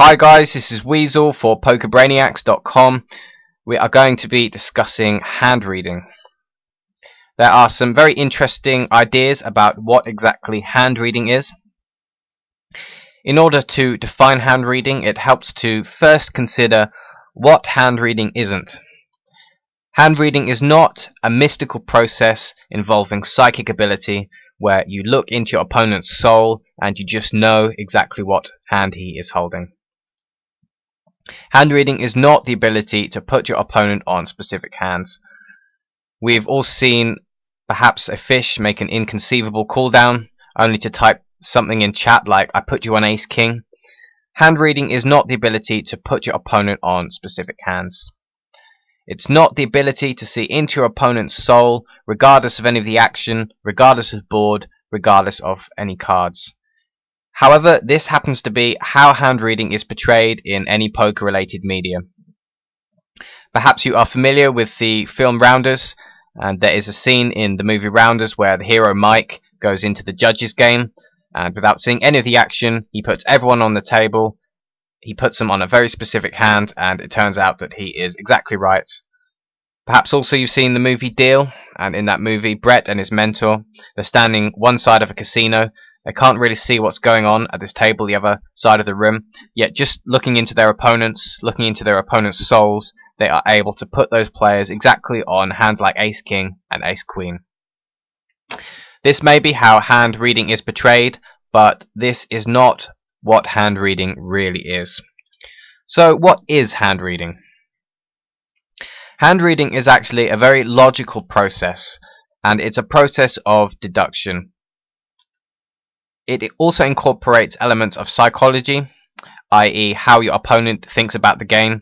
Hi guys, this is Weasel for PokerBrainiacs.com. We are going to be discussing hand reading. There are some very interesting ideas about what exactly hand reading is. In order to define hand reading, it helps to first consider what hand reading isn't. Hand reading is not a mystical process involving psychic ability where you look into your opponent's soul and you just know exactly what hand he is holding. Hand reading is not the ability to put your opponent on specific hands. We've all seen perhaps a fish make an inconceivable cooldown only to type something in chat like "I put you on ace king." Hand reading is not the ability to put your opponent on specific hands. It's not the ability to see into your opponent's soul regardless of any of the action, regardless of board, regardless of any cards. However, this happens to be how hand reading is portrayed in any poker-related media. Perhaps you are familiar with the film Rounders, and there is a scene in the movie Rounders where the hero Mike goes into the judge's game, and without seeing any of the action, he puts everyone on the table. He puts them on a very specific hand, and it turns out that he is exactly right. Perhaps also you've seen the movie Deal, and in that movie, Brett and his mentor, they're standing one side of a casino. They can't really see what's going on at this table, the other side of the room, yet just looking into their opponents, looking into their opponent's souls, they are able to put those players exactly on hands like ace king and ace queen. This may be how hand reading is portrayed, but this is not what hand reading really is. So what is hand reading? Hand reading is actually a very logical process, and it's a process of deduction. It also incorporates elements of psychology, i.e. how your opponent thinks about the game,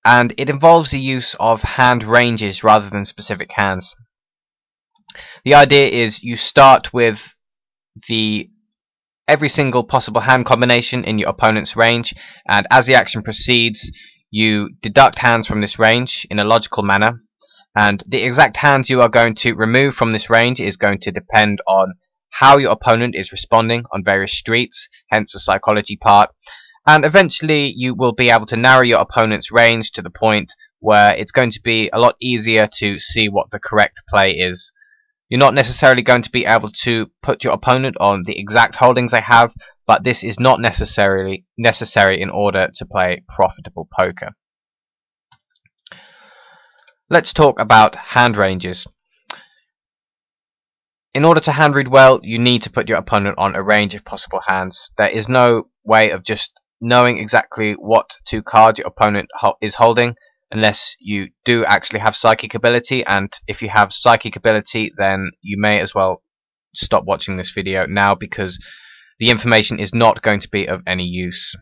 and it involves the use of hand ranges rather than specific hands. The idea is you start with every single possible hand combination in your opponent's range, and as the action proceeds, you deduct hands from this range in a logical manner, and the exact hands you are going to remove from this range is going to depend on how your opponent is responding on various streets, hence the psychology part, and eventually you will be able to narrow your opponent's range to the point where it's going to be a lot easier to see what the correct play is. You're not necessarily going to be able to put your opponent on the exact holdings they have, but this is not necessarily necessary in order to play profitable poker. Let's talk about hand ranges. In order to hand read well, you need to put your opponent on a range of possible hands. There is no way of just knowing exactly what two cards your opponent is holding unless you do actually have psychic ability, and if you have psychic ability then you may as well stop watching this video now because the information is not going to be of any use.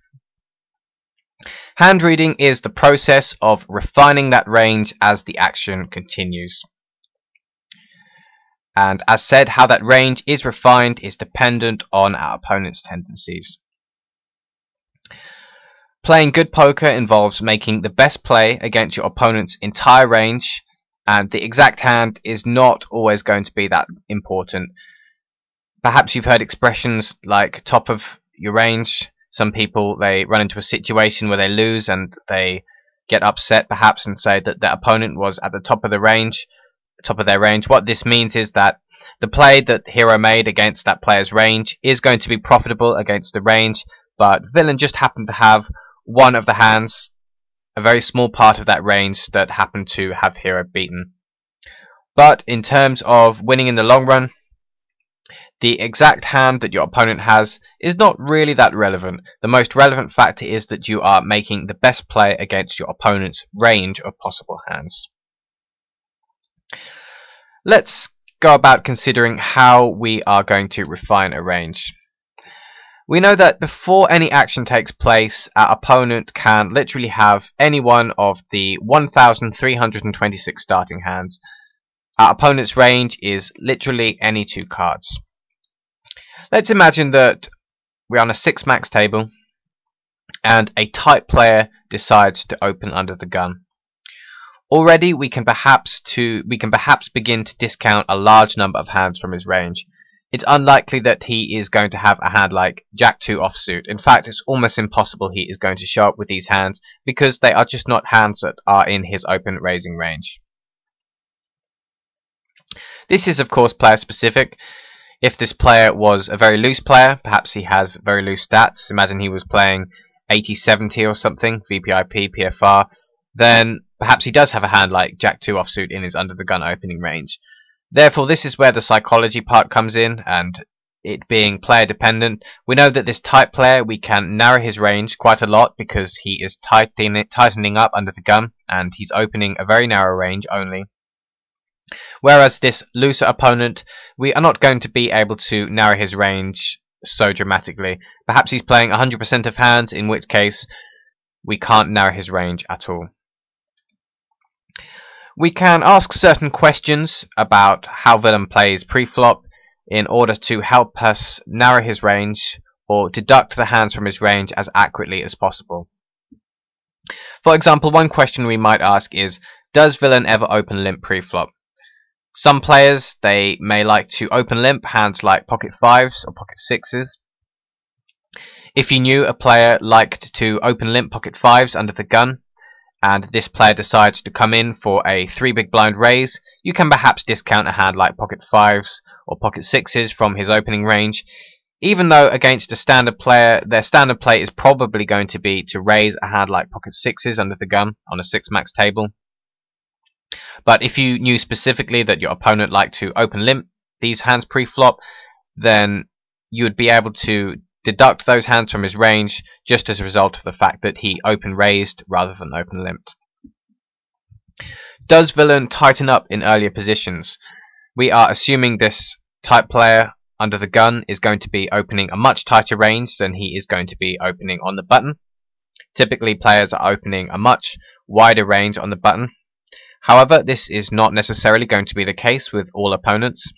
Hand reading is the process of refining that range as the action continues. And as said, how that range is refined is dependent on our opponent's tendencies. Playing good poker involves making the best play against your opponent's entire range, and the exact hand is not always going to be that important. Perhaps you've heard expressions like top of your range. Some people, they run into a situation where they lose and they get upset perhaps and say that their opponent was at the top of their range. What this means is that the play that hero made against that player's range is going to be profitable against the range, but villain just happened to have one of the hands, a very small part of that range that happened to have hero beaten. But in terms of winning in the long run, the exact hand that your opponent has is not really that relevant. The most relevant factor is that you are making the best play against your opponent's range of possible hands. Let's go about considering how we are going to refine a range. We know that before any action takes place, our opponent can literally have any one of the 1,326 starting hands. Our opponent's range is literally any two cards. Let's imagine that we're on a 6-max table and a tight player decides to open under the gun. Already we can perhaps begin to discount a large number of hands from his range. It's unlikely that he is going to have a hand like Jack-2 offsuit. In fact, it's almost impossible he is going to show up with these hands because they are just not hands that are in his open raising range. This is of course player specific. If this player was a very loose player, perhaps he has very loose stats, imagine he was playing 80-70 or something, VPIP, PFR, then perhaps he does have a hand like Jack-2 offsuit in his under the gun opening range. Therefore, this is where the psychology part comes in, and it being player dependent. We know that this type player, we can narrow his range quite a lot because he is tightening up under the gun, and he's opening a very narrow range only. Whereas this looser opponent, we are not going to be able to narrow his range so dramatically. Perhaps he's playing 100% of hands, in which case we can't narrow his range at all. We can ask certain questions about how villain plays pre-flop in order to help us narrow his range or deduct the hands from his range as accurately as possible. For example, one question we might ask is, does villain ever open limp pre-flop? Some players, they may like to open limp hands like pocket 5s or pocket 6s. If you knew a player liked to open limp pocket 5s under the gun, and this player decides to come in for a 3 big blind raise, you can perhaps discount a hand like pocket 5s or pocket 6s from his opening range, even though against a standard player, their standard play is probably going to be to raise a hand like pocket 6s under the gun on a 6 max table. But if you knew specifically that your opponent liked to open limp these hands pre-flop, then you would be able to deduct those hands from his range just as a result of the fact that he open raised rather than open limped. Does villain tighten up in earlier positions? We are assuming this type player under the gun is going to be opening a much tighter range than he is going to be opening on the button. Typically players are opening a much wider range on the button. However, this is not necessarily going to be the case with all opponents.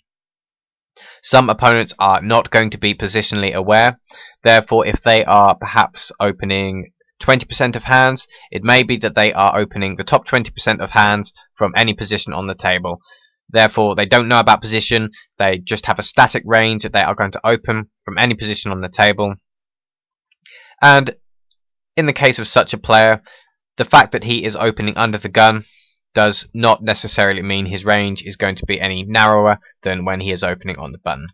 Some opponents are not going to be positionally aware, therefore if they are perhaps opening 20% of hands, it may be that they are opening the top 20% of hands from any position on the table. Therefore they don't know about position, they just have a static range that they are going to open from any position on the table. And in the case of such a player, the fact that he is opening under the gun does not necessarily mean his range is going to be any narrower than when he is opening on the button.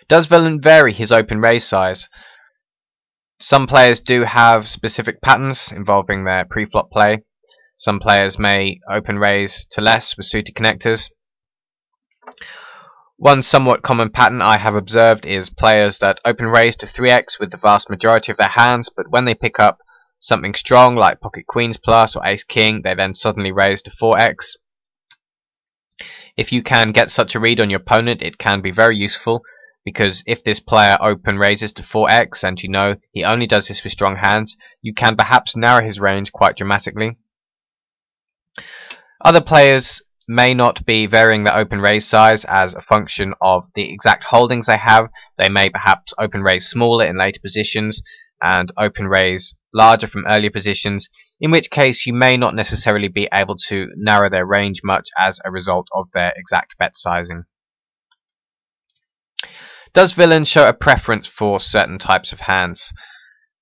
Does villain vary his open raise size? Some players do have specific patterns involving their pre-flop play. Some players may open raise to less with suited connectors. One somewhat common pattern I have observed is players that open raise to 3x with the vast majority of their hands, but when they pick up something strong like pocket queens plus or ace king, they then suddenly raise to 4x. If you can get such a read on your opponent, it can be very useful, because if this player open raises to 4x and you know he only does this with strong hands, you can perhaps narrow his range quite dramatically. Other players may not be varying their open raise size as a function of the exact holdings they have. They may perhaps open raise smaller in later positions and open raise larger from earlier positions, in which case you may not necessarily be able to narrow their range much as a result of their exact bet sizing. Does villain show a preference for certain types of hands?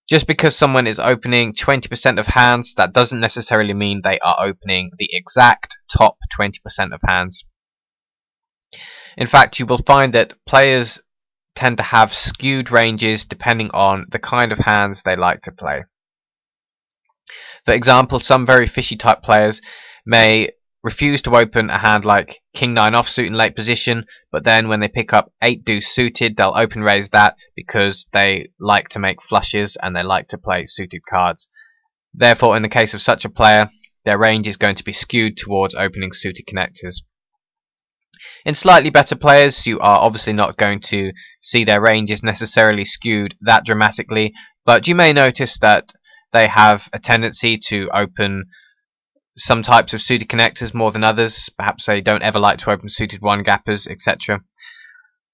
Just because someone is opening 20% of hands, that doesn't necessarily mean they are opening the exact top 20% of hands. In fact, you will find that players tend to have skewed ranges depending on the kind of hands they like to play. For example, some very fishy type players may refuse to open a hand like King 9 offsuit in late position, but then when they pick up 8 deuce suited, they'll open raise that because they like to make flushes and they like to play suited cards. Therefore, in the case of such a player, their range is going to be skewed towards opening suited connectors. In slightly better players, you are obviously not going to see their ranges necessarily skewed that dramatically, but you may notice that they have a tendency to open some types of suited connectors more than others. Perhaps they don't ever like to open suited one gappers, etc.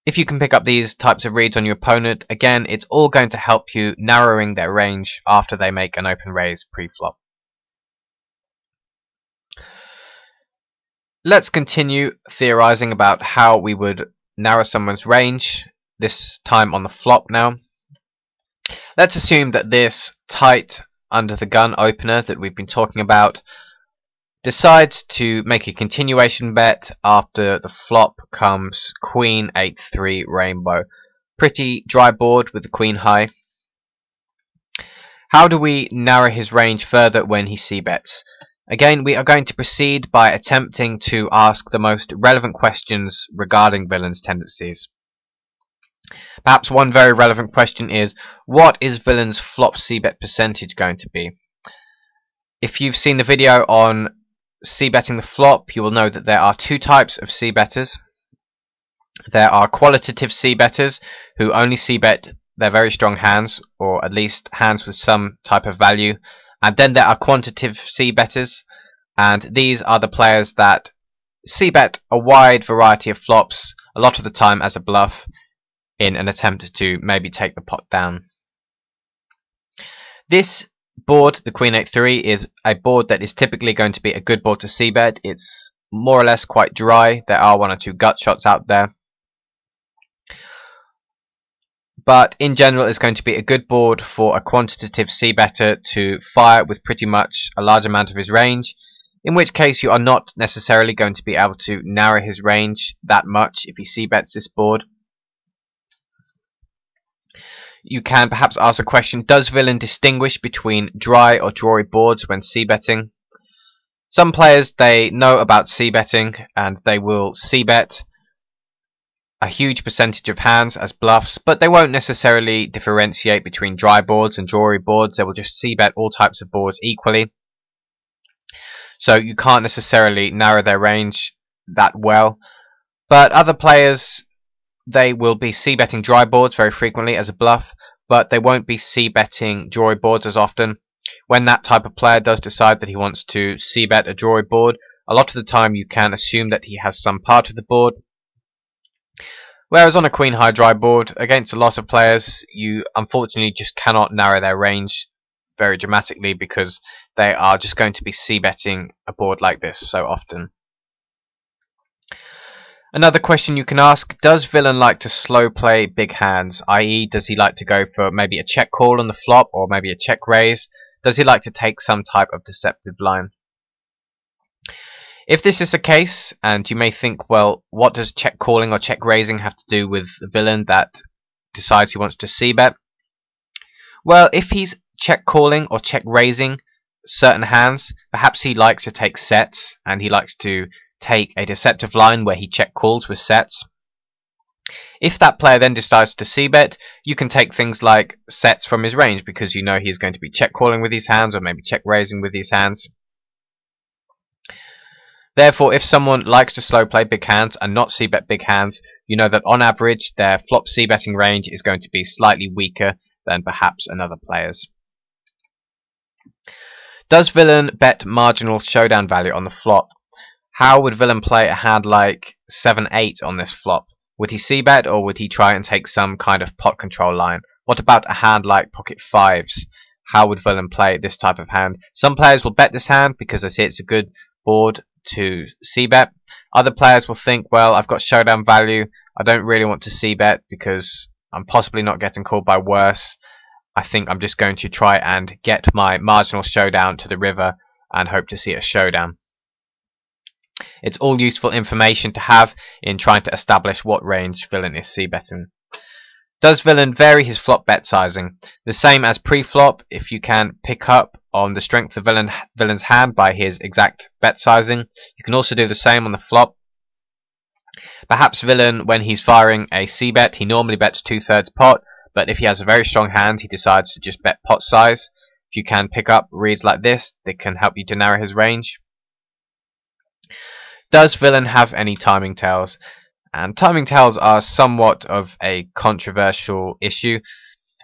If you can pick up these types of reads on your opponent, again, it's all going to help you narrowing their range after they make an open raise pre-flop. Let's continue theorizing about how we would narrow someone's range, this time on the flop now. Let's assume that this tight under the gun opener that we've been talking about decides to make a continuation bet after the flop comes Queen 8-3 rainbow. Pretty dry board with the Queen high. How do we narrow his range further when he c-bets? Again, we are going to proceed by attempting to ask the most relevant questions regarding villain's tendencies. Perhaps one very relevant question is, what is villain's flop c-bet percentage going to be? If you've seen the video on c-betting the flop, you will know that there are two types of c-betters. There are qualitative c-betters who only c-bet their very strong hands, or at least hands with some type of value. And then there are quantitative c-betters, and these are the players that c-bet a wide variety of flops, a lot of the time as a bluff, in an attempt to maybe take the pot down. This board, the Queen 8-3, is a board that is typically going to be a good board to c-bet. It's more or less quite dry. There are one or two gut shots out there, but in general it's going to be a good board for a quantitative c-better to fire with pretty much a large amount of his range, in which case you are not necessarily going to be able to narrow his range that much if he c-bets this board. You can perhaps ask a question, does villain distinguish between dry or drawy boards when c-betting? Some players, they know about c-betting and they will c-bet a huge percentage of hands as bluffs, but they won't necessarily differentiate between dry boards and drawy boards. They will just c-bet all types of boards equally. So you can't necessarily narrow their range that well. But other players, they will be c-betting dry boards very frequently as a bluff, but they won't be c-betting drawy boards as often. When that type of player does decide that he wants to c-bet a drawy board, a lot of the time you can assume that he has some part of the board. Whereas on a Queen high dry board, against a lot of players, you unfortunately just cannot narrow their range very dramatically because they are just going to be c-betting a board like this so often. Another question you can ask, does villain like to slow play big hands, i.e. does he like to go for maybe a check call on the flop or maybe a check raise? Does he like to take some type of deceptive line? If this is the case, and you may think, well, what does check calling or check raising have to do with the villain that decides he wants to c-bet? Well, if he's check calling or check raising certain hands, perhaps he likes to take sets, and he likes to take a deceptive line where he check calls with sets. If that player then decides to c-bet, you can take things like sets from his range because you know he's going to be check calling with these hands or maybe check raising with these hands. Therefore, if someone likes to slow play big hands and not c-bet big hands, you know that on average their flop c-betting range is going to be slightly weaker than perhaps another player's. Does villain bet marginal showdown value on the flop? How would villain play a hand like 7-8 on this flop? Would he c-bet or would he try and take some kind of pot control line? What about a hand like pocket 5s? How would villain play this type of hand? Some players will bet this hand because they see it's a good board to c-bet. Other players will think, well, I've got showdown value, I don't really want to c-bet because I'm possibly not getting called by worse. I think I'm just going to try and get my marginal showdown to the river and hope to see a showdown. It's all useful information to have in trying to establish what range villain is c-betting. Does villain vary his flop bet sizing? The same as pre-flop, if you can pick up on the strength of villain's hand by his exact bet sizing. You can also do the same on the flop. Perhaps villain, when he's firing a c-bet, he normally bets 2/3 pot, but if he has a very strong hand, he decides to just bet pot size. If you can pick up reads like this, they can help you to narrow his range. Does villain have any timing tails? And timing tails are somewhat of a controversial issue.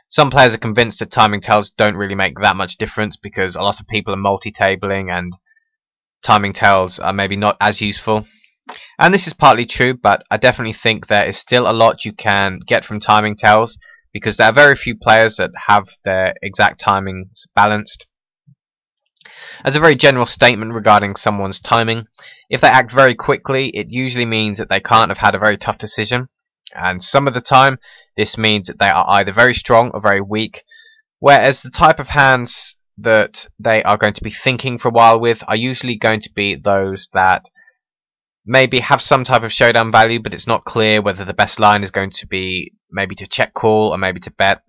Some players are convinced that timing tails don't really make that much difference because a lot of people are multi-tabling and timing tails are maybe not as useful. And this is partly true, but I definitely think there is still a lot you can get from timing tails because there are very few players that have their exact timings balanced. As a very general statement regarding someone's timing, if they act very quickly, it usually means that they can't have had a very tough decision. And some of the time this means that they are either very strong or very weak, whereas the type of hands that they are going to be thinking for a while with are usually going to be those that maybe have some type of showdown value, but it's not clear whether the best line is going to be maybe to check call or maybe to bet.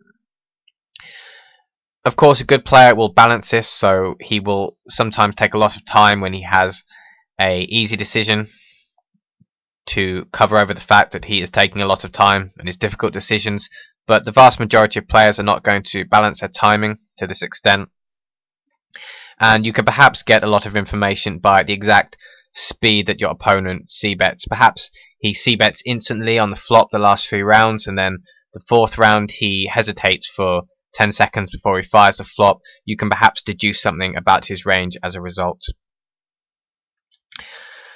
Of course, a good player will balance this, so he will sometimes take a lot of time when he has a easy decision to cover over the fact that he is taking a lot of time and his difficult decisions, but the vast majority of players are not going to balance their timing to this extent. And you can perhaps get a lot of information by the exact speed that your opponent c-bets. Perhaps he c-bets instantly on the flop the last 3 rounds, and then the 4th round he hesitates for 10 seconds before he fires the flop. You can perhaps deduce something about his range as a result.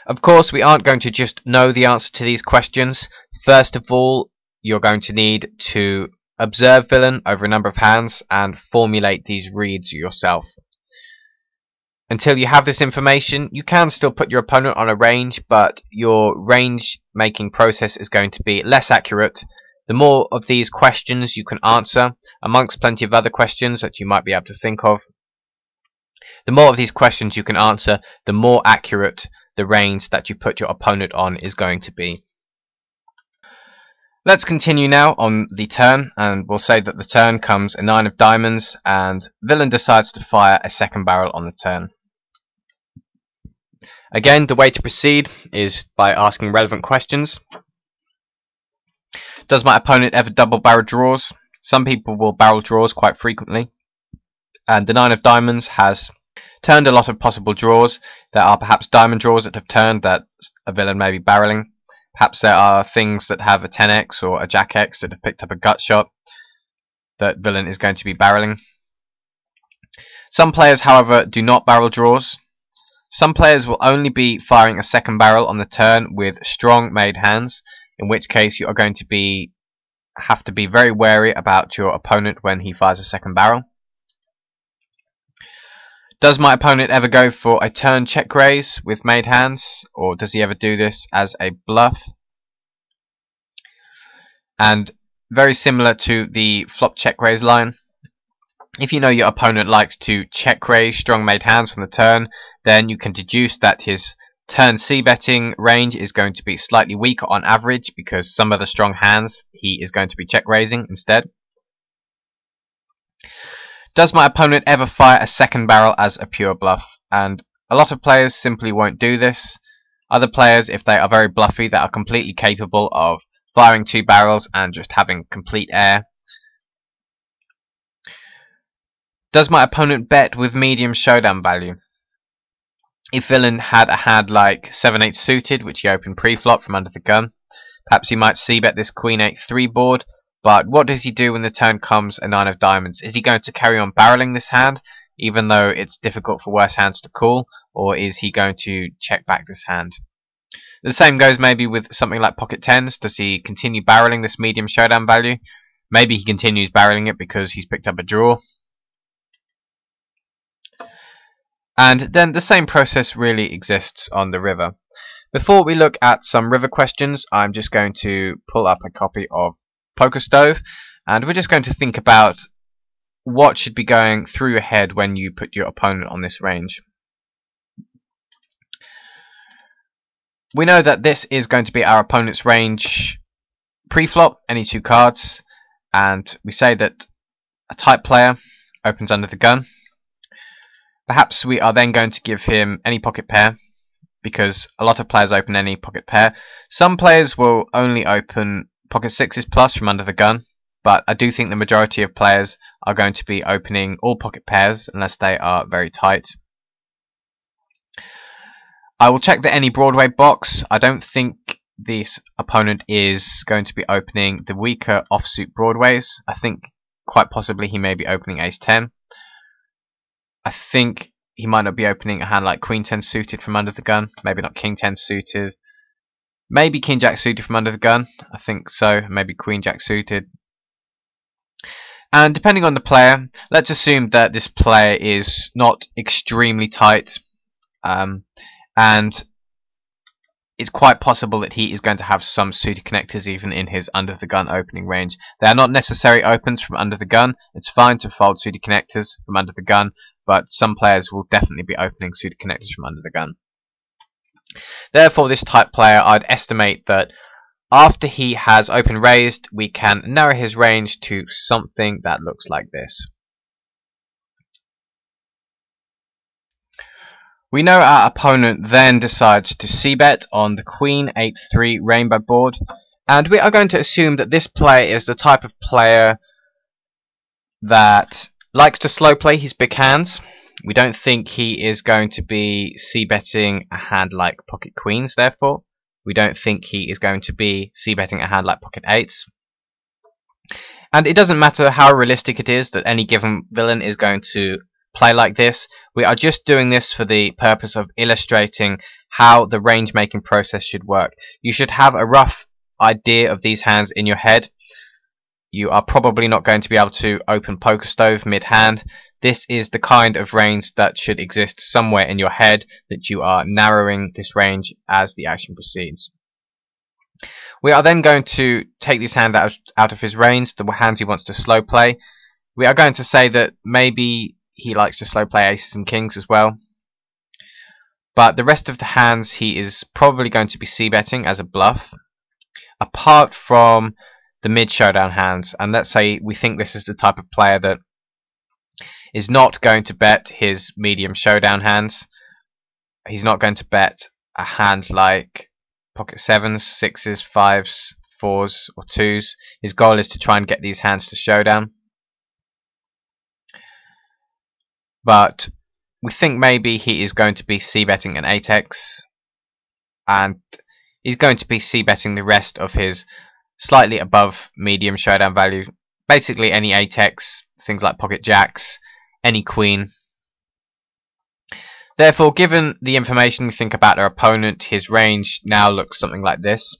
Of course, we aren't going to just know the answer to these questions. First of all, you're going to need to observe villain over a number of hands and formulate these reads yourself. Until you have this information, you can still put your opponent on a range, but your range making process is going to be less accurate. The more of these questions you can answer, amongst plenty of other questions that you might be able to think of, the more of these questions you can answer, the more accurate the range that you put your opponent on is going to be. Let's continue now on the turn, and we'll say that the turn comes a 9 of diamonds, and villain decides to fire a second barrel on the turn. Again, the way to proceed is by asking relevant questions. Does my opponent ever double barrel draws? Some people will barrel draws quite frequently, and the 9 of diamonds has turned a lot of possible draws. There are perhaps diamond draws that have turned that a villain may be barreling. Perhaps there are things that have a 10x or a jack x that have picked up a gut shot that villain is going to be barreling. Some players, however, do not barrel draws. Some players will only be firing a second barrel on the turn with strong made hands, in which case you are going to have to be very wary about your opponent when he fires a second barrel. Does my opponent ever go for a turn check raise with made hands, or does he ever do this as a bluff? And very similar to the flop check raise line, if you know your opponent likes to check raise strong made hands on the turn, then you can deduce that his turn c-betting range is going to be slightly weaker on average, because some of the strong hands he is going to be check raising instead. Does my opponent ever fire a second barrel as a pure bluff? And a lot of players simply won't do this. Other players, if they are very bluffy, that are completely capable of firing 2 barrels and just having complete air. Does my opponent bet with medium showdown value? If villain had a hand like 7-8 suited, which he opened pre-flop from under the gun, perhaps he might c-bet this Queen 8-3 board, but what does he do when the turn comes a 9 of diamonds? Is he going to carry on barreling this hand, even though it's difficult for worse hands to call, or is he going to check back this hand? The same goes maybe with something like pocket 10s. Does he continue barreling this medium showdown value? Maybe he continues barreling it because he's picked up a draw. And then the same process really exists on the river. Before we look at some river questions, I'm just going to pull up a copy of Poker Stove, and we're just going to think about what should be going through your head when you put your opponent on this range. We know that this is going to be our opponent's range pre-flop, any 2 cards, and we say that a tight player opens under the gun. Perhaps we are then going to give him any pocket pair, because a lot of players open any pocket pair. Some players will only open pocket 6s plus from under the gun, but I do think the majority of players are going to be opening all pocket pairs unless they are very tight. I will check the any Broadway box. I don't think this opponent is going to be opening the weaker offsuit Broadways. I think quite possibly he may be opening ace 10. I think he might not be opening a hand like Queen 10 suited from under the gun. Maybe not King 10 suited. Maybe King Jack suited from under the gun. I think so. Maybe Queen Jack suited. And depending on the player, let's assume that this player is not extremely tight. And it's quite possible that he is going to have some suited connectors even in his under the gun opening range. They are not necessary opens from under the gun. It's fine to fold suited connectors from under the gun, but some players will definitely be opening suited connectors from under the gun. Therefore, this type player, I'd estimate that after he has open raised, we can narrow his range to something that looks like this. We know our opponent then decides to c-bet on the Queen 8-3 rainbow board, and we are going to assume that this player is the type of player that likes to slow play his big hands. We don't think he is going to be c-betting a hand like pocket queens, therefore. We don't think he is going to be c-betting a hand like pocket eights. And it doesn't matter how realistic it is that any given villain is going to play like this. We are just doing this for the purpose of illustrating how the range making process should work. You should have a rough idea of these hands in your head. You are probably not going to be able to open Poker Stove mid-hand. This is the kind of range that should exist somewhere in your head, that you are narrowing this range as the action proceeds. We are then going to take this hand out of his range, the hands he wants to slow play. We are going to say that maybe he likes to slow play aces and kings as well. But the rest of the hands he is probably going to be c-betting as a bluff, apart from the mid-showdown hands. And let's say we think this is the type of player that is not going to bet his medium showdown hands. He's not going to bet a hand like pocket sevens, sixes, fives, fours, or twos. His goal is to try and get these hands to showdown. But we think maybe he is going to be c-betting an 8x, and he's going to be c-betting the rest of his slightly above medium showdown value. Basically any 8x, things like pocket jacks, any queen. Therefore, given the information we think about our opponent, his range now looks something like this.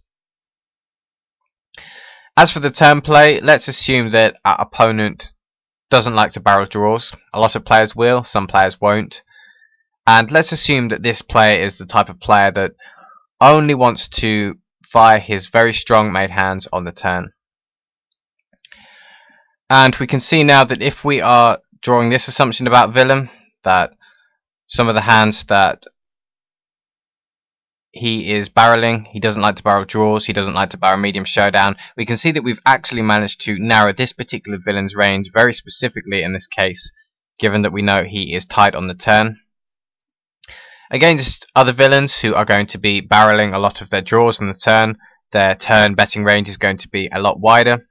As for the turn play, let's assume that our opponent doesn't like to barrel draws. A lot of players will, some players won't. And let's assume that this player is the type of player that only wants to fire his very strong made hands on the turn. And we can see now that if we are drawing this assumption about villain, that some of the hands that he is barreling, he doesn't like to barrel draws, he doesn't like to barrel medium showdown, we can see that we've actually managed to narrow this particular villain's range very specifically in this case, given that we know he is tight on the turn. Against other villains who are going to be barreling a lot of their draws on the turn, their turn betting range is going to be a lot wider.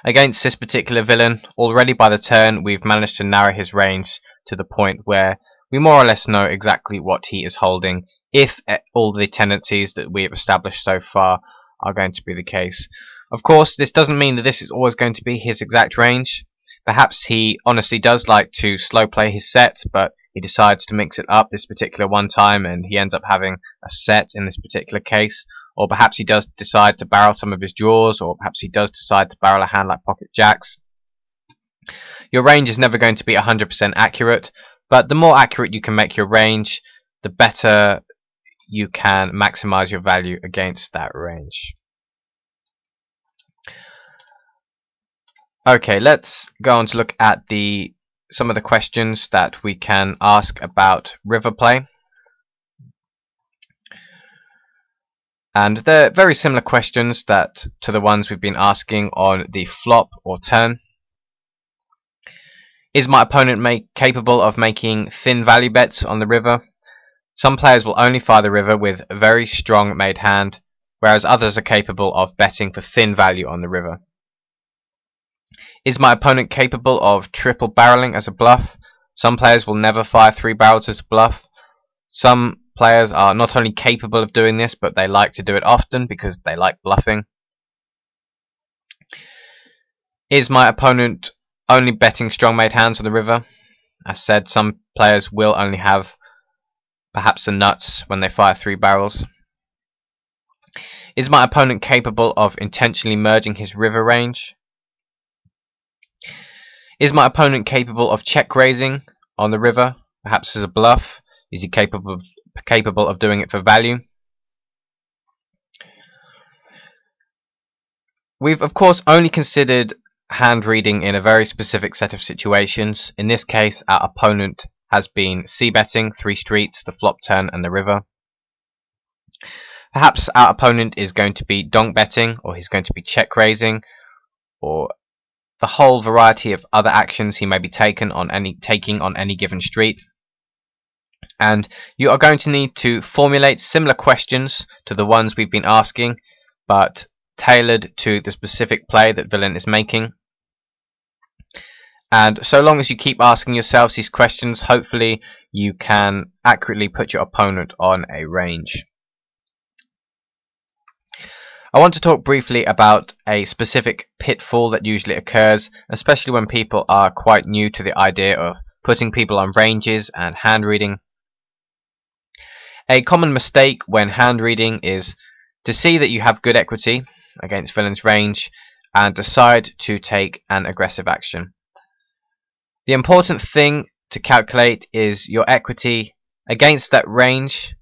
Against this particular villain, already by the turn we've managed to narrow his range to the point where we more or less know exactly what he is holding, if all the tendencies that we have established so far are going to be the case. Of course, this doesn't mean that this is always going to be his exact range. Perhaps he honestly does like to slow play his set, but he decides to mix it up this particular one time and he ends up having a set in this particular case. Or perhaps he does decide to barrel some of his draws, or perhaps he does decide to barrel a hand like pocket jacks. Your range is never going to be 100% accurate, but the more accurate you can make your range, the better you can maximize your value against that range. Okay, let's go on to look at some of the questions that we can ask about river play. And they're very similar questions to the ones we've been asking on the flop or turn. Is my opponent capable of making thin value bets on the river? Some players will only fire the river with a very strong made hand, whereas others are capable of betting for thin value on the river. Is my opponent capable of triple barreling as a bluff? Some players will never fire 3 barrels as a bluff. Some players are not only capable of doing this, but they like to do it often because they like bluffing. Is my opponent only betting strong made hands on the river? As said, some players will only have perhaps the nuts when they fire 3 barrels. Is my opponent capable of intentionally merging his river range? Is my opponent capable of check raising on the river, perhaps as a bluff? Is he capable of doing it for value? We've of course only considered hand reading in a very specific set of situations. In this case, our opponent has been c-betting 3 streets, the flop turn and the river. Perhaps our opponent is going to be donk betting, or he's going to be check raising, or the whole variety of other actions he may be taking on any given street. And you are going to need to formulate similar questions to the ones we've been asking, but tailored to the specific play that villain is making. And so long as you keep asking yourselves these questions, hopefully you can accurately put your opponent on a range. I want to talk briefly about a specific pitfall that usually occurs, especially when people are quite new to the idea of putting people on ranges and hand reading. A common mistake when hand reading is to see that you have good equity against villain's range and decide to take an aggressive action. The important thing to calculate is your equity against that range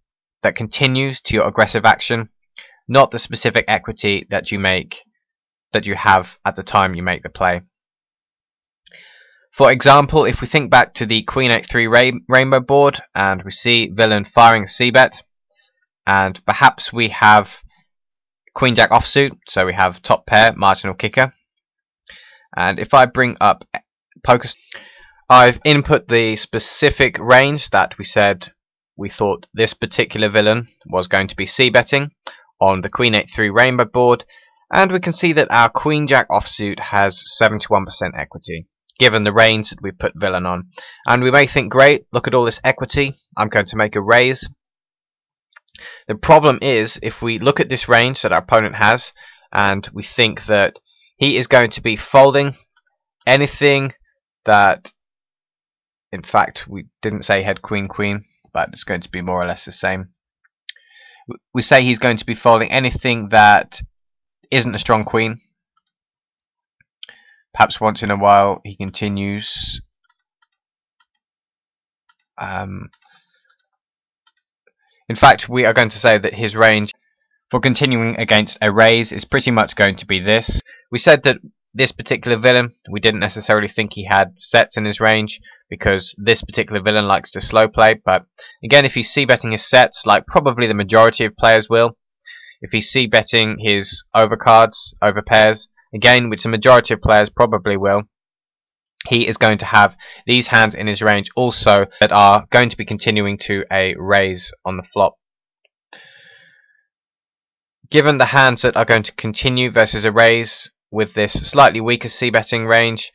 that continues to your aggressive action, not the specific equity that you have at the time you make the play. For example, if we think back to the Queen 8-3 rainbow board and we see villain firing a c-bet, and perhaps we have Queen Jack offsuit, so we have top pair, marginal kicker. And if I bring up poker, I've input the specific range that we said we thought this particular villain was going to be c-betting on the Queen 8-3 rainbow board, and we can see that our Queen Jack offsuit has 71% equity, given the range that we put villain on. And we may think, great, look at all this equity, I'm going to make a raise. The problem is, if we look at this range that our opponent has, and we think that he is going to be folding anything that, in fact, we didn't say head queen queen, but it's going to be more or less the same. We say he's going to be folding anything that isn't a strong queen. Perhaps once in a while he continues. In fact, we are going to say that his range for continuing against a raise is pretty much going to be this. We said that this particular villain, we didn't necessarily think he had sets in his range, because this particular villain likes to slow play, but again, if he's c-betting his sets, like probably the majority of players will, if he's c-betting his overcards, overpairs, again, which the majority of players probably will, he is going to have these hands in his range also that are going to be continuing to a raise on the flop. Given the hands that are going to continue versus a raise with this slightly weaker c-betting range,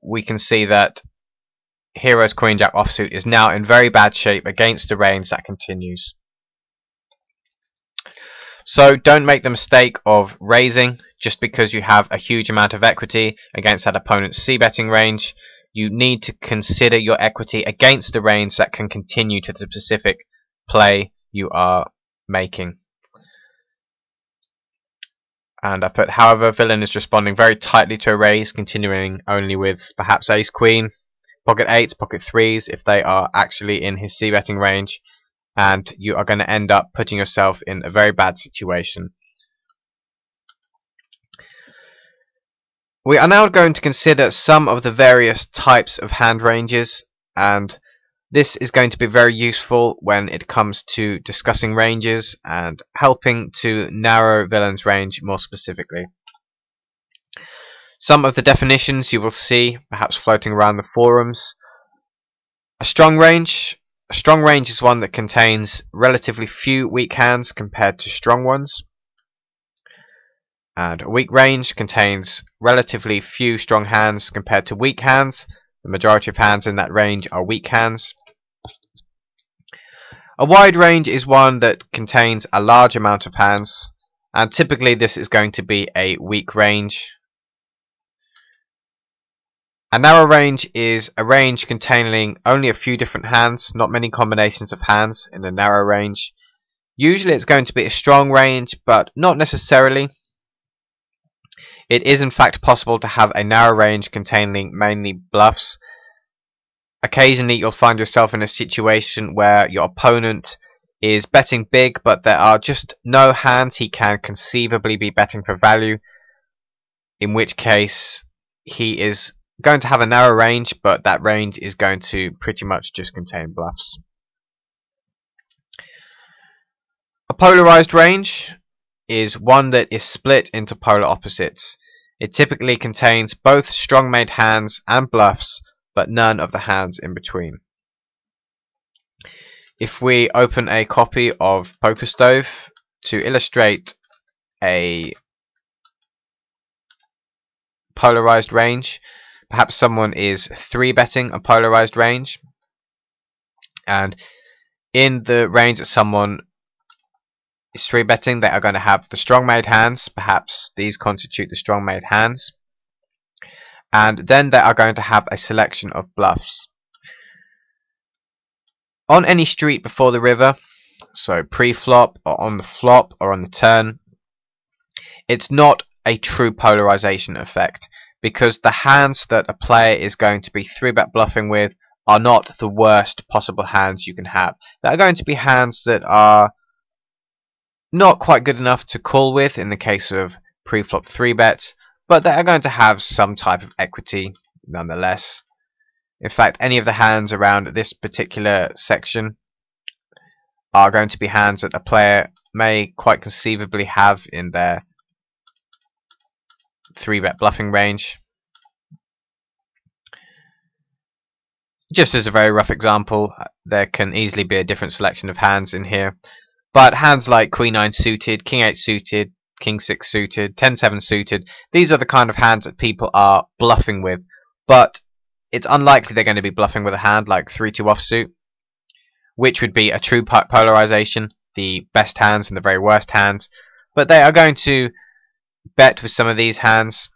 we can see that Hero's Queen Jack offsuit is now in very bad shape against a range that continues. So don't make the mistake of raising just because you have a huge amount of equity against that opponent's c-betting range. You need to consider your equity against a range that can continue to the specific play you are making. And I put, however, villain is responding very tightly to a raise, continuing only with perhaps ace queen, pocket eights, pocket threes if they are actually in his c-betting range, and you are going to end up putting yourself in a very bad situation. We are now going to consider some of the various types of hand ranges, and this is going to be very useful when it comes to discussing ranges and helping to narrow villain's range more specifically. Some of the definitions you will see perhaps floating around the forums. A strong range is one that contains relatively few weak hands compared to strong ones. And a weak range contains relatively few strong hands compared to weak hands. The majority of hands in that range are weak hands. A wide range is one that contains a large amount of hands, and typically this is going to be a weak range. A narrow range is a range containing only a few different hands, not many combinations of hands in a narrow range. Usually it's going to be a strong range, but not necessarily. It is in fact possible to have a narrow range containing mainly bluffs. Occasionally you'll find yourself in a situation where your opponent is betting big, but there are just no hands he can conceivably be betting for value. in which case he is going to have a narrow range, but that range is going to pretty much just contain bluffs. A polarized range is one that is split into polar opposites. It typically contains both strong made hands and bluffs, but none of the hands in between. If we open a copy of PokerStove to illustrate a polarized range, perhaps someone is 3-betting a polarized range, and in the range that someone is 3-betting, they are going to have the strong made hands. Perhaps these constitute the strong made hands, and then they are going to have a selection of bluffs. On any street before the river, so pre-flop or on the flop or on the turn, it's not a true polarization effect, because the hands that a player is going to be 3-bet bluffing with are not the worst possible hands you can have. They are going to be hands that are not quite good enough to call with in the case of pre-flop 3-bets, but they are going to have some type of equity nonetheless. In fact, any of the hands around this particular section are going to be hands that a player may quite conceivably have in their 3-bet bluffing range. Just as a very rough example, there can easily be a different selection of hands in here, but hands like Queen 9 suited, King 8 suited, King 6 suited, 10-7 suited, these are the kind of hands that people are bluffing with, but it's unlikely they're going to be bluffing with a hand like 3-2 offsuit, which would be a true polarization, the best hands and the very worst hands, but they are going to bet with some of these hands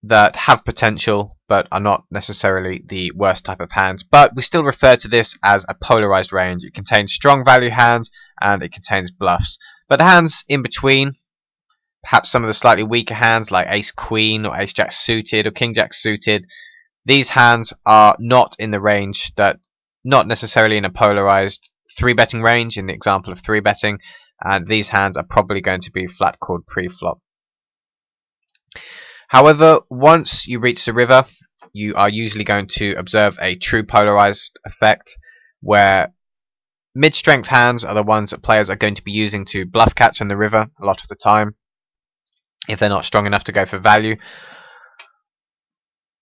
that have potential but are not necessarily the worst type of hands. But we still refer to this as a polarized range. It contains strong value hands and it contains bluffs. But the hands in between, perhaps some of the slightly weaker hands like Ace Queen or Ace Jack suited or King Jack suited, these hands are not in the range, that not necessarily in a polarized 3-betting range in the example of 3-betting, and these hands are probably going to be flat called pre-flop. However, once you reach the river, you are usually going to observe a true polarized effect, where mid-strength hands are the ones that players are going to be using to bluff catch on the river a lot of the time, if they're not strong enough to go for value.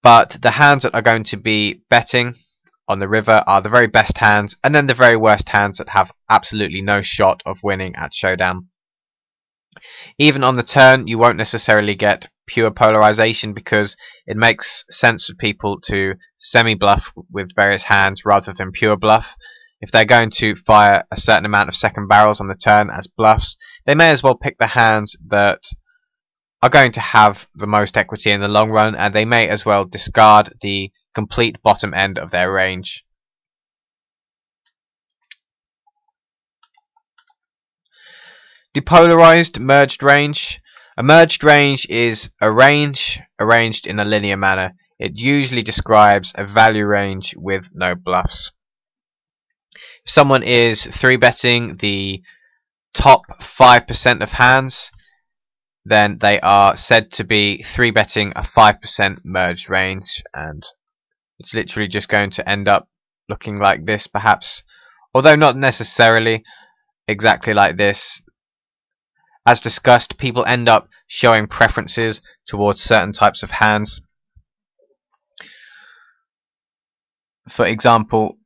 But the hands that are going to be betting on the river are the very best hands, and then the very worst hands that have absolutely no shot of winning at showdown. Even on the turn, you won't necessarily get pure polarization, because it makes sense for people to semi-bluff with various hands rather than pure bluff. If they're going to fire a certain amount of second barrels on the turn as bluffs, they may as well pick the hands that are going to have the most equity in the long run, and they may as well discard the complete bottom end of their range. Depolarized merged range. A merged range is a range arranged in a linear manner. It usually describes a value range with no bluffs. If someone is 3-betting the top 5% of hands, then they are said to be 3-betting a 5% merged range, and it's literally just going to end up looking like this perhaps, although not necessarily exactly like this. As discussed, people end up showing preferences towards certain types of hands. For example,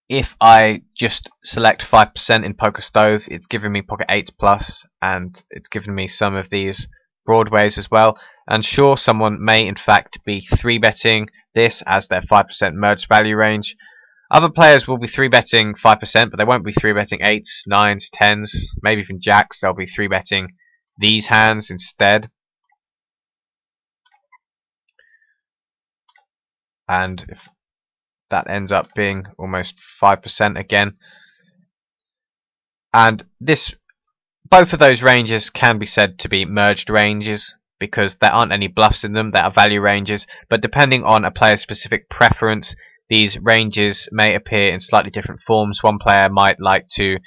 if I just select 5% in PokerStove, it's giving me pocket 8s plus, and it's giving me some of these broadways as well. And sure, someone may in fact be 3-betting this as their 5% merged value range. Other players will be 3-betting 5%, but they won't be 3-betting 8s, 9s, 10s, maybe even jacks. They'll be 3-betting these hands instead. And if that ends up being almost 5% again. And both of those ranges can be said to be merged ranges, because there aren't any bluffs in them. They are value ranges, but depending on a player's specific preference, these ranges may appear in slightly different forms. One player might like to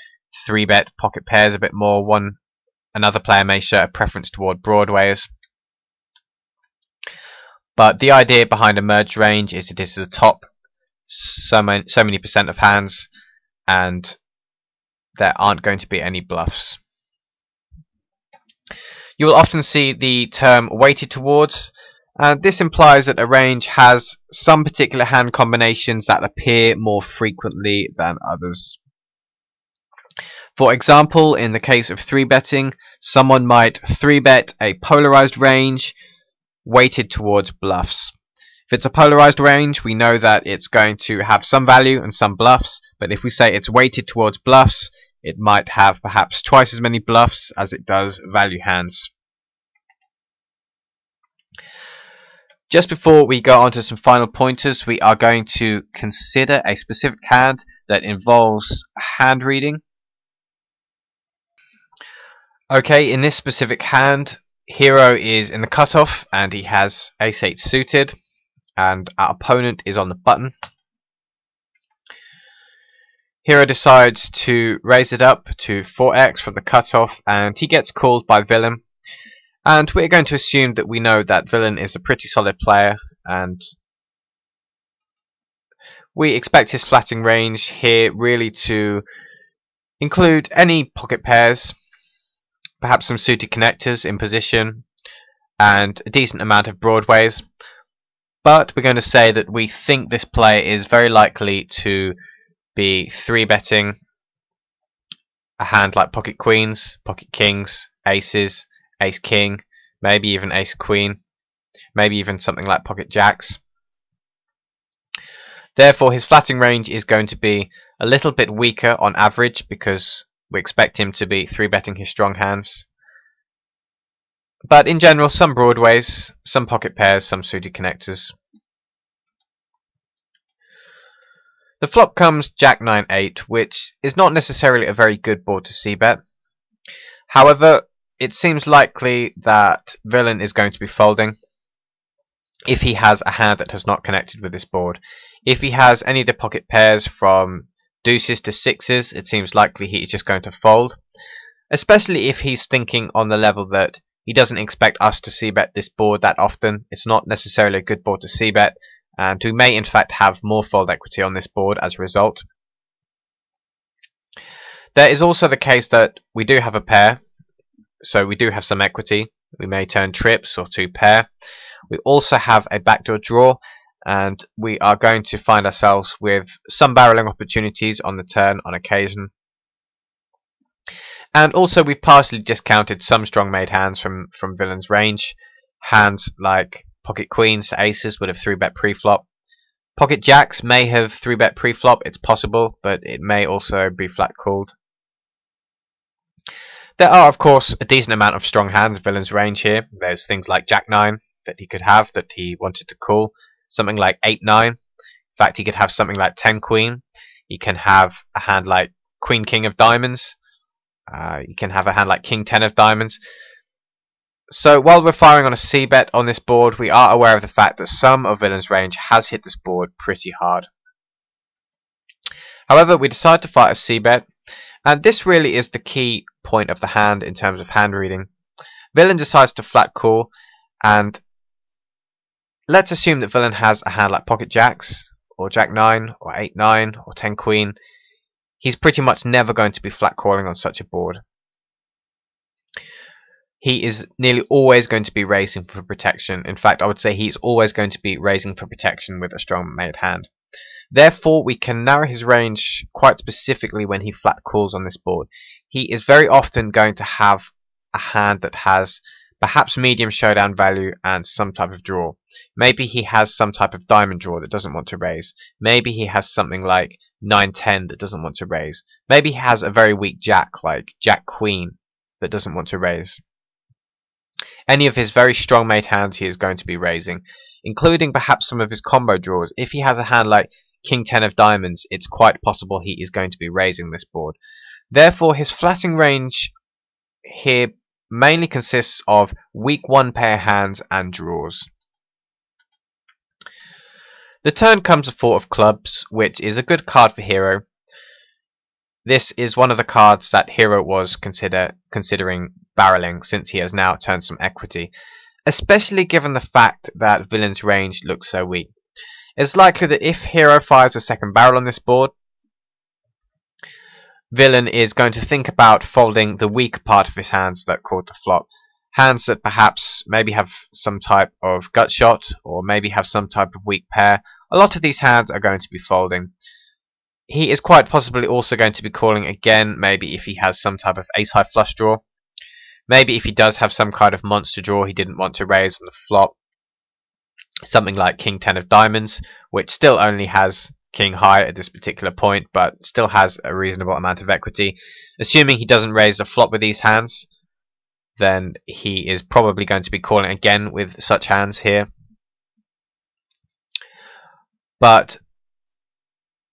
3-bet pocket pairs a bit more. One another player may show a preference toward broadways. But the idea behind a merged range is it is the top so many percent of hands, and there aren't going to be any bluffs. You will often see the term weighted towards, and this implies that a range has some particular hand combinations that appear more frequently than others. For example, in the case of 3-betting, someone might 3-bet a polarized range weighted towards bluffs. If it's a polarized range, we know that it's going to have some value and some bluffs, but if we say it's weighted towards bluffs, it might have perhaps twice as many bluffs as it does value hands. Just before we go on to some final pointers, we are going to consider a specific hand that involves hand reading. Okay, in this specific hand, Hero is in the cutoff and he has ace-8 suited, and our opponent is on the button. Hero decides to raise it up to 4x from the cutoff, and he gets called by Villain. And we're going to assume that we know that Villain is a pretty solid player, and we expect his flatting range here really to include any pocket pairs, perhaps some suited connectors in position, and a decent amount of broadways. But we're going to say that we think this player is very likely to be 3-betting a hand like pocket queens, pocket kings, aces, ace king, maybe even ace queen, maybe even something like pocket jacks. Therefore his flatting range is going to be a little bit weaker on average, because we expect him to be 3-betting his strong hands. But in general, some broadways, some pocket pairs, some suited connectors. The flop comes Jack 9-8, which is not necessarily a very good board to c-bet. However, it seems likely that Villain is going to be folding if he has a hand that has not connected with this board. If he has any of the pocket pairs from deuces to sixes, it seems likely he is just going to fold, especially if he's thinking on the level that he doesn't expect us to c-bet this board that often. It's not necessarily a good board to c-bet, and we may in fact have more fold equity on this board as a result. There is also the case that we do have a pair, so we do have some equity. We may turn trips or 2-pair. We also have a backdoor draw, and we are going to find ourselves with some barreling opportunities on the turn on occasion. And also we've partially discounted some strong made hands from Villain's range. Hands like pocket queens, aces would have 3-bet pre-flop. Pocket jacks may have 3-bet pre-flop, it's possible, but it may also be flat called. There are of course a decent amount of strong hands in Villain's range here. There's things like Jack 9 that he could have that he wanted to call. Something like 8-9. In fact, he could have something like 10 queen. He can have a hand like Queen King of diamonds. You can have a hand like King 10 of diamonds. So while we're firing on a c-bet on this board, we are aware of the fact that some of Villain's range has hit this board pretty hard. However, we decide to fire a c-bet, and this really is the key point of the hand in terms of hand reading. Villain decides to flat call, and let's assume that Villain has a hand like pocket jacks, or Jack 9, or 8-9, or 10 queen. He's pretty much never going to be flat calling on such a board. He is nearly always going to be raising for protection. In fact, I would say he's always going to be raising for protection with a strong made hand. Therefore, we can narrow his range quite specifically when he flat calls on this board. He is very often going to have a hand that has perhaps medium showdown value and some type of draw. Maybe he has some type of diamond draw that doesn't want to raise. Maybe he has something like 9-10 that doesn't want to raise. Maybe he has a very weak jack like Jack Queen that doesn't want to raise. Any of his very strong made hands he is going to be raising, including perhaps some of his combo draws. If he has a hand like King 10 of diamonds, it's quite possible he is going to be raising this board. Therefore, his flatting range here mainly consists of weak 1-pair hands and draws. The turn comes a 4 of clubs, which is a good card for Hero. This is one of the cards that Hero was considering barreling since he has now turned some equity, especially given the fact that villain's range looks so weak. It's likely that if hero fires a second barrel on this board, villain is going to think about folding the weaker part of his hands that quarter flop. Hands that perhaps maybe have some type of gut shot or maybe have some type of weak pair. A lot of these hands are going to be folding. He is quite possibly also going to be calling again, maybe if he has some type of ace-high flush draw. Maybe if he does have some kind of monster draw he didn't want to raise on the flop. Something like King 10 of diamonds, which still only has King high at this particular point, but still has a reasonable amount of equity. Assuming he doesn't raise the flop with these hands, then he is probably going to be calling again with such hands here. But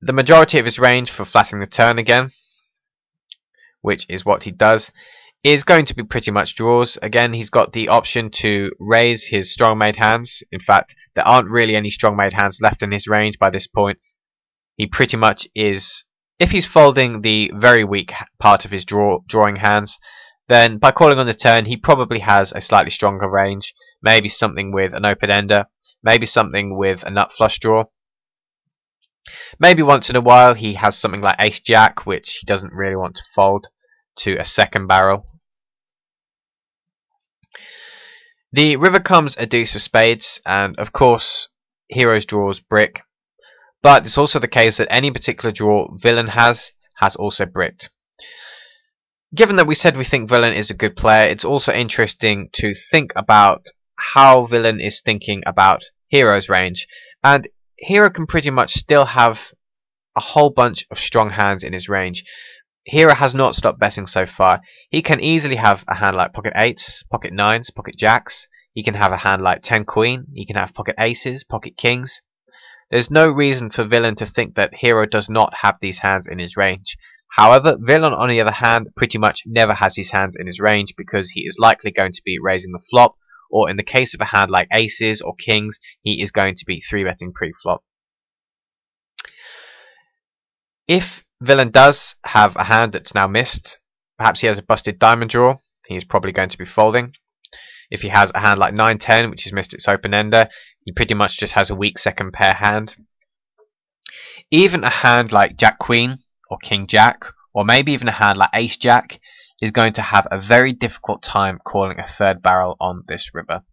the majority of his range for flattening the turn again, which is what he does, is going to be pretty much draws. Again, he's got the option to raise his strong made hands. In fact, there aren't really any strong made hands left in his range by this point. He pretty much is, if he's folding the very weak part of his drawing hands, then by calling on the turn he probably has a slightly stronger range, maybe something with an open ender, maybe something with a nut flush draw. Maybe once in a while he has something like ace jack, which he doesn't really want to fold to a second barrel. The river comes a deuce of spades, and of course heroes draws brick, but it's also the case that any particular draw villain has also bricked. Given that we said we think villain is a good player, it's also interesting to think about how villain is thinking about hero's range, and hero can pretty much still have a whole bunch of strong hands in his range. Hero has not stopped betting so far. He can easily have a hand like pocket 8s, pocket 9s, pocket jacks. He can have a hand like 10 queen. He can have pocket aces, pocket kings. There's no reason for villain to think that hero does not have these hands in his range. However, villain on the other hand pretty much never has his hands in his range because he is likely going to be raising the flop, or in the case of a hand like aces or kings, he is going to be 3-betting pre-flop. If villain does have a hand that's now missed, perhaps he has a busted diamond draw, he is probably going to be folding. If he has a hand like 9-10, which has missed its open ender, he pretty much just has a weak second pair hand. Even a hand like jack queen or king jack, or maybe even a hand like ace jack, is going to have a very difficult time calling a third barrel on this river.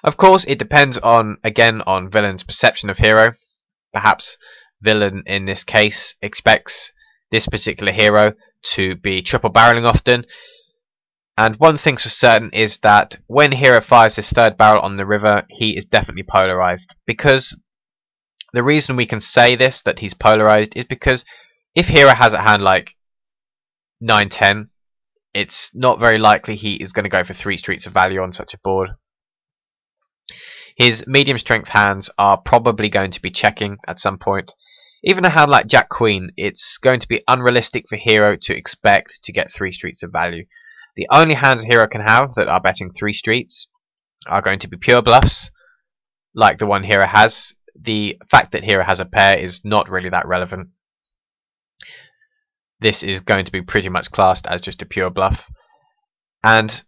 Of course, it depends again on villain's perception of hero. Perhaps villain in this case expects this particular hero to be triple barreling often, and one thing's for certain is that when hero fires his third barrel on the river, he is definitely polarized. Because the reason we can say this, that he's polarized, is because if hero has a hand like 9-10, it's not very likely he is going to go for 3 streets of value on such a board. His medium strength hands are probably going to be checking at some point. Even a hand like jack queen, it's going to be unrealistic for hero to expect to get 3 streets of value. The only hands hero can have that are betting 3 streets are going to be pure bluffs, like the one hero has. The fact that hero has a pair is not really that relevant. This is going to be pretty much classed as just a pure bluff. And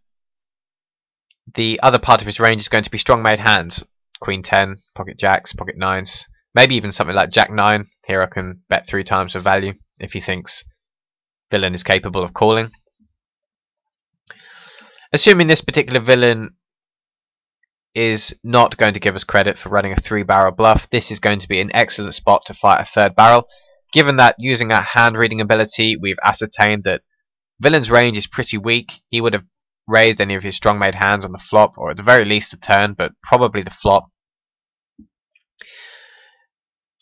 the other part of his range is going to be strong made hands. Queen 10, pocket jacks, pocket 9s. Maybe even something like jack 9. Hero can bet 3 times for value if he thinks villain is capable of calling. Assuming this particular villain is not going to give us credit for running a 3-barrel bluff, this is going to be an excellent spot to fight a third barrel. Given that using our hand reading ability, we've ascertained that villain's range is pretty weak. He would have raised any of his strong made hands on the flop, or at the very least the turn, but probably the flop.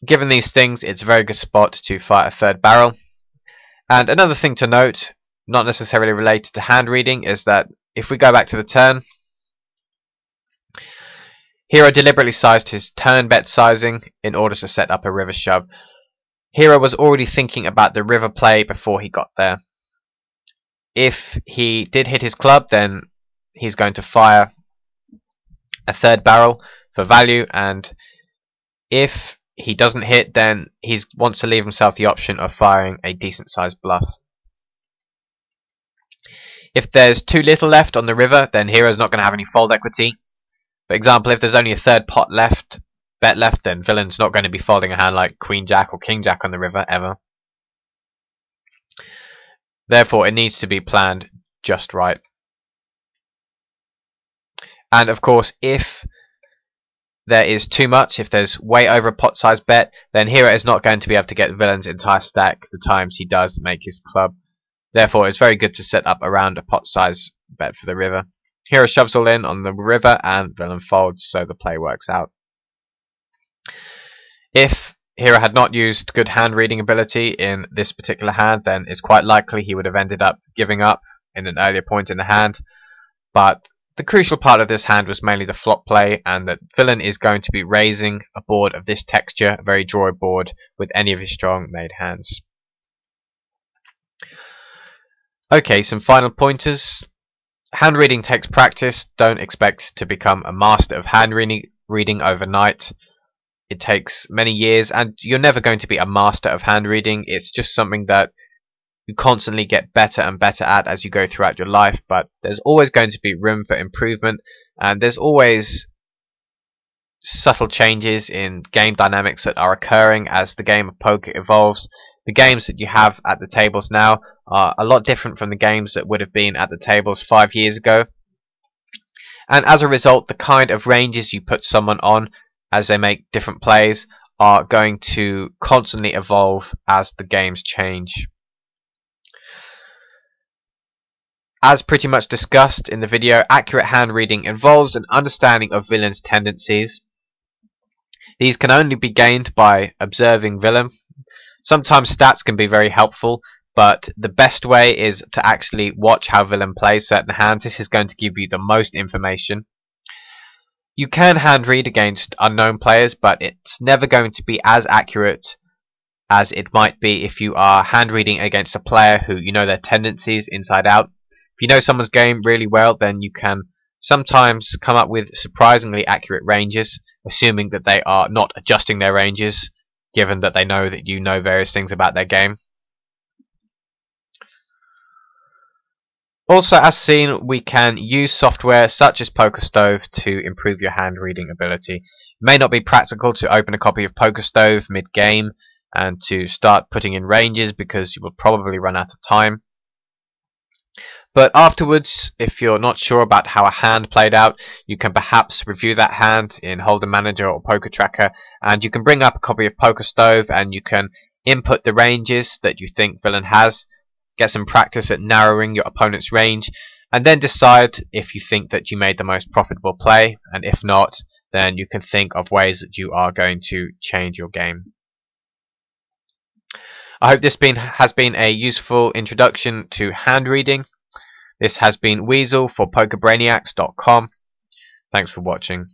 Given these things, it's a very good spot to fight a third barrel. And another thing to note, not necessarily related to hand reading, is that if we go back to the turn, hero deliberately sized his turn bet sizing in order to set up a river shove. Hero was already thinking about the river play before he got there. If he did hit his club, then he's going to fire a third barrel for value, and if he doesn't hit, then he wants to leave himself the option of firing a decent sized bluff. If there's too little left on the river, then hero's not going to have any fold equity. For example, if there's only a third bet left, then villain's not going to be folding a hand like Queen Jack or King Jack on the river ever. Therefore, it needs to be planned just right. And of course, if there is too much, if there's way over a pot size bet, then hero is not going to be able to get villain's entire stack the times he does make his club. Therefore, it's very good to set up around a pot size bet for the river. Hero shoves all in on the river and villain folds, so the play works out. If hero had not used good hand reading ability in this particular hand, then it's quite likely he would have ended up giving up in an earlier point in the hand. But the crucial part of this hand was mainly the flop play, and that villain is going to be raising a board of this texture, a very drawy board, with any of his strong made hands. Okay, some final pointers. Hand reading takes practice. Don't expect to become a master of hand reading overnight. It takes many years, and you're never going to be a master of hand reading. It's just something that you constantly get better and better at as you go throughout your life, but there's always going to be room for improvement, and there's always subtle changes in game dynamics that are occurring as the game of poker evolves. The games that you have at the tables now are a lot different from the games that would have been at the tables 5 years ago, and as a result, the kind of ranges you put someone on as they make different plays are going to constantly evolve as the games change. As pretty much discussed in the video, accurate hand reading involves an understanding of villain's tendencies. These can only be gained by observing villain. Sometimes stats can be very helpful, but the best way is to actually watch how villain plays certain hands. This is going to give you the most information. You can hand read against unknown players, but it's never going to be as accurate as it might be if you are hand reading against a player who you know their tendencies inside out. If you know someone's game really well, then you can sometimes come up with surprisingly accurate ranges, assuming that they are not adjusting their ranges, given that they know that you know various things about their game. Also, as seen, we can use software such as PokerStove to improve your hand reading ability. It may not be practical to open a copy of PokerStove mid-game and to start putting in ranges because you will probably run out of time. But afterwards, if you're not sure about how a hand played out, you can perhaps review that hand in Hold'em Manager or Poker Tracker, and you can bring up a copy of PokerStove and you can input the ranges that you think villain has, get some practice at narrowing your opponent's range, and then decide if you think that you made the most profitable play, and if not, then you can think of ways that you are going to change your game. I hope this has been a useful introduction to hand reading. This has been Weasel for PokerBrainiacs.com. Thanks for watching.